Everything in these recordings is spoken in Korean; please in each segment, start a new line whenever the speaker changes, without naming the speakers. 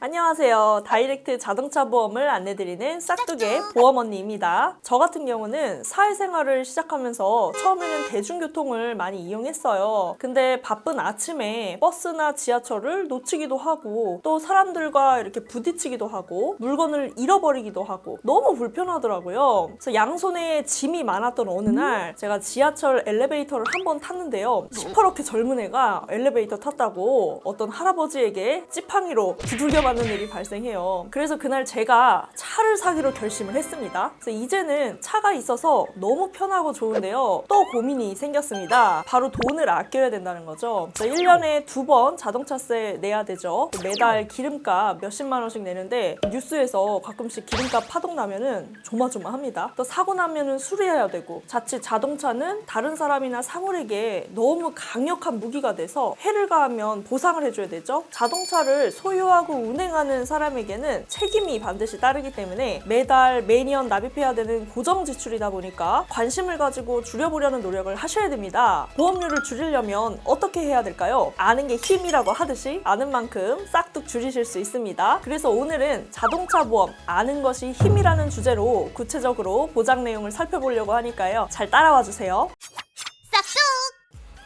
안녕하세요. 다이렉트 자동차 보험을 안내드리는 싹두개 보험 언니입니다. 저 같은 경우는 사회생활을 시작하면서 처음에는 대중교통을 많이 이용했어요. 근데 바쁜 아침에 버스나 지하철을 놓치기도 하고 또 사람들과 이렇게 부딪히기도 하고 물건을 잃어버리기도 하고 너무 불편하더라고요. 그래서 양손에 짐이 많았던 어느 날 제가 지하철 엘리베이터를 한번 탔는데요. 시퍼렇게 젊은 애가 엘리베이터 탔다고 어떤 할아버지에게 지팡이로 두들겨 맞는 일이 발생해요. 그래서 그날 제가 차를 사기로 결심을 했습니다. 그래서 이제는 차가 있어서 너무 편하고 좋은데요. 또 고민이 생겼습니다. 바로 돈을 아껴야 된다는 거죠. 1년에 2번 자동차세 내야 되죠. 매달 기름값 몇십만 원씩 내는데 뉴스에서 가끔씩 기름값 파동 나면은 조마조마합니다. 또 사고 나면은 수리해야 되고 자칫 자동차는 다른 사람이나 사물에게 너무 강력한 무기가 돼서 해를 가하면 보상을 해줘야 되죠. 자동차를 소유하고 운행하는 사람에게는 책임이 반드시 따르기 때문에 매년 납입해야 되는 고정 지출이다 보니까 관심을 가지고 줄여보려는 노력을 하셔야 됩니다. 보험료를 줄이려면 어떻게 해야 될까요? 아는 게 힘이라고 하듯이 아는 만큼 싹둑 줄이실 수 있습니다. 그래서 오늘은 자동차 보험 아는 것이 힘이라는 주제로 구체적으로 보장 내용을 살펴보려고 하니까요. 잘 따라와 주세요.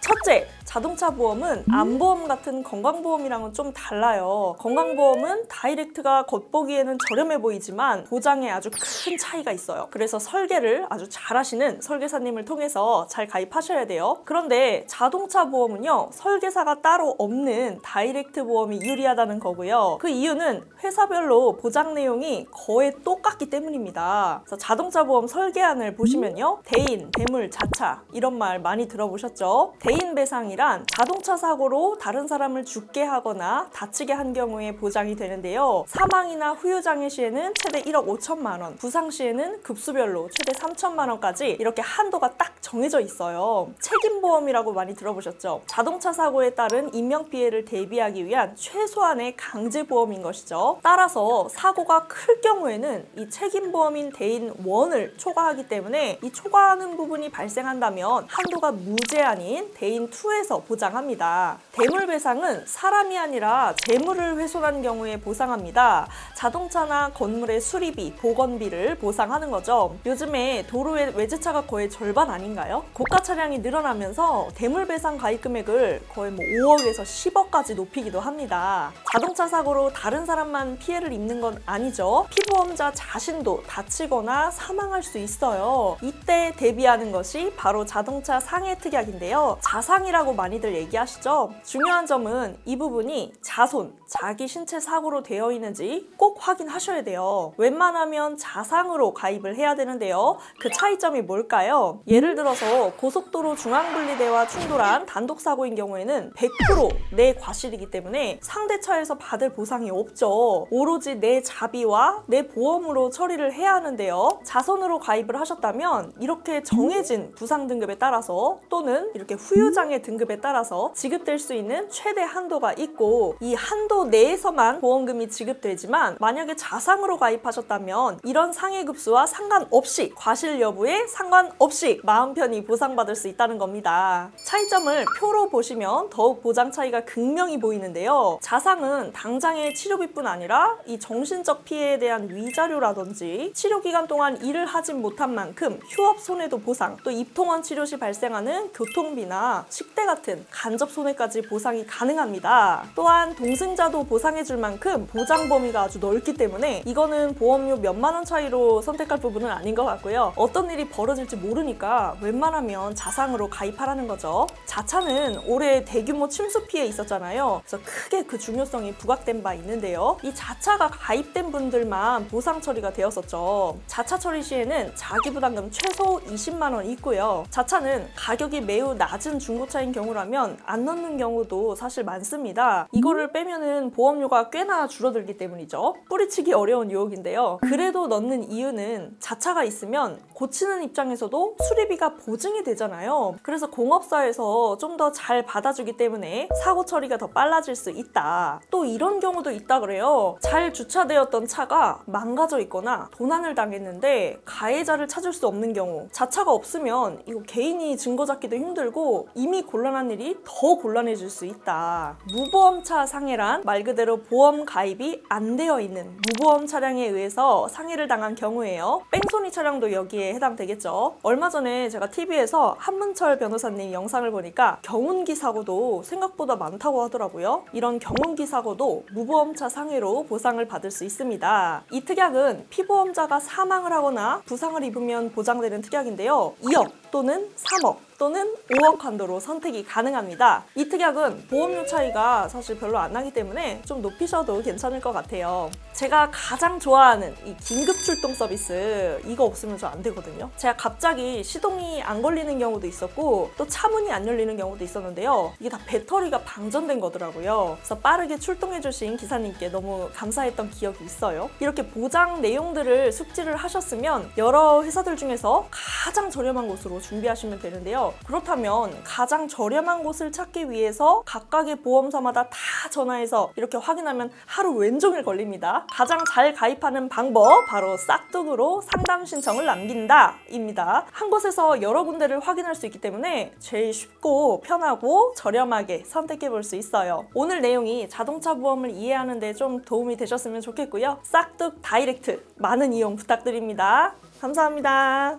첫째, 자동차 보험은 안보험 같은 건강보험이랑은 좀 달라요. 건강보험은 다이렉트가 겉보기에는 저렴해 보이지만 보장에 아주 큰 차이가 있어요. 그래서 설계를 아주 잘하시는 설계사님을 통해서 잘 가입하셔야 돼요. 그런데 자동차 보험은요, 설계사가 따로 없는 다이렉트 보험이 유리하다는 거고요. 그 이유는 회사별로 보장 내용이 거의 똑같기 때문입니다. 그래서 자동차 보험 설계안을 보시면요, 대인, 대물, 자차 이런 말 많이 들어보셨죠? 대인 배상이란 자동차 사고로 다른 사람을 죽게 하거나 다치게 한 경우에 보장이 되는데요. 사망이나 후유장애 시에는 최대 1억 5천만 원, 부상 시에는 급수별로 최대 3천만 원까지 이렇게 한도가 딱 정해져 있어요. 책임보험이라고 많이 들어보셨죠? 자동차 사고에 따른 인명피해를 대비하기 위한 최소한의 강제보험인 것이죠. 따라서 사고가 클 경우에는 이 책임보험인 대인 1을 초과하기 때문에 이 초과하는 부분이 발생한다면 한도가 무제한인 대인 2에서 보장합니다. 대물배상은 사람이 아니라 재물을 훼손한 경우에 보상합니다. 자동차나 건물의 수리비, 복원비를 보상하는 거죠. 요즘에 도로에 외제차가 거의 절반 아닌가요? 고가 차량이 늘어나면서 대물배상 가입 금액을 거의 5억에서 10억까지 높이기도 합니다. 자동차 사고로 다른 사람만 피해를 입는 건 아니죠. 피보험자 자신도 다치거나 사망할 수 있어요. 이때 대비하는 것이 바로 자동차 상해특약인데요. 자상이라고 많이들 얘기하시죠? 중요한 점은 이 부분이 자손, 자기 신체 사고로 되어 있는지 꼭 확인하셔야 돼요. 웬만하면 자상으로 가입을 해야 되는데요. 그 차이점이 뭘까요? 예를 들어서 고속도로 중앙분리대와 충돌한 단독사고인 경우에는 100% 내 과실이기 때문에 상대차에서 받을 보상이 없죠. 오로지 내 자비와 내 보험으로 처리를 해야 하는데요. 자손으로 가입을 하셨다면 이렇게 정해진 부상 등급에 따라서 또는 이렇게 후유장애 등급에 따라서 지급될 수 있는 최대 한도가 있고 이 한도 내에서만 보험금이 지급되지만 만약에 자상으로 가입하셨다면 이런 상해급수와 상관없이 과실 여부에 상관없이 마음 편히 보상받을 수 있다는 겁니다. 차이점을 표로 보시면 더욱 보장 차이가 극명히 보이는데요. 자상은 당장의 치료비뿐 아니라 이 정신적 피해에 대한 위자료라든지 치료기간 동안 일을 하진 못한 만큼 휴업 손해도 보상, 또 입통원 치료 시 발생하는 교통비나 식대 같은 간접 손해까지 보상이 가능합니다. 또한 동승자도 보상해줄 만큼 보장 범위가 아주 넓기 때문에 이거는 보험료 몇만 원 차이로 선택할 부분은 아닌 것 같고요. 어떤 일이 벌어질지 모르니까 웬만하면 자상으로 가입하라는 거죠. 자차는 올해 대규모 침수 피해 있었잖아요. 그래서 크게 그 중요성이 부각된 바 있는데요. 이 자차가 가입된 분들만 보상 처리가 되었었죠. 자차 처리 시에는 자기부담금 최소 20만 원 있고요. 자차는 가격이 매우 낮은 중고차인 경우라면 안 넣는 경우도 사실 많습니다. 이거를 빼면은 보험료가 꽤나 줄어들기 때문이죠. 뿌리치기 어려운 유혹인데요. 그래도 넣는 이유는 자차가 있으면 고치는 입장에서도 수리비가 보증이 되잖아요. 그래서 공업사에서 좀 더 잘 받아주기 때문에 사고 처리가 더 빨라질 수 있다. 또 이런 경우도 있다 그래요. 잘 주차되었던 차가 망가져 있거나 도난을 당했는데 가해자를 찾을 수 없는 경우, 자차가 없으면 이거 개인이 증거 잡기도 힘들고 이미 곤란한 일어난 일이 더 곤란해질 수 있다. 무보험차 상해란 말 그대로 보험 가입이 안 되어 있는 무보험 차량에 의해서 상해를 당한 경우예요. 뺑소니 차량도 여기에 해당되겠죠. 얼마 전에 제가 TV에서 한문철 변호사님 영상을 보니까 경운기 사고도 생각보다 많다고 하더라고요. 이런 경운기 사고도 무보험차 상해로 보상을 받을 수 있습니다. 이 특약은 피보험자가 사망을 하거나 부상을 입으면 보장되는 특약인데요. 2억 또는 3억 또는 5억 한도로 선택이 가능합니다. 이 특약은 보험료 차이가 사실 별로 안 나기 때문에 좀 높이셔도 괜찮을 것 같아요. 제가 가장 좋아하는 이 긴급 출동 서비스, 이거 없으면 저 안 되거든요. 제가 갑자기 시동이 안 걸리는 경우도 있었고 또 차문이 안 열리는 경우도 있었는데요. 이게 다 배터리가 방전된 거더라고요. 그래서 빠르게 출동해 주신 기사님께 너무 감사했던 기억이 있어요. 이렇게 보장 내용들을 숙지를 하셨으면 여러 회사들 중에서 가장 저렴한 곳으로 준비하시면 되는데요. 그렇다면 가장 저렴한 곳을 찾기 위해서 각각의 보험사마다 다 전화해서 이렇게 확인하면 하루 왼종일 걸립니다. 가장 잘 가입하는 방법, 바로 싹둑으로 상담 신청을 남긴다 입니다. 한 곳에서 여러 군데를 확인할 수 있기 때문에 제일 쉽고 편하고 저렴하게 선택해 볼 수 있어요. 오늘 내용이 자동차 보험을 이해하는 데 좀 도움이 되셨으면 좋겠고요. 싹둑 다이렉트 많은 이용 부탁드립니다. 감사합니다.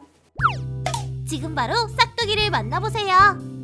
지금 바로 싹둑이를 만나보세요.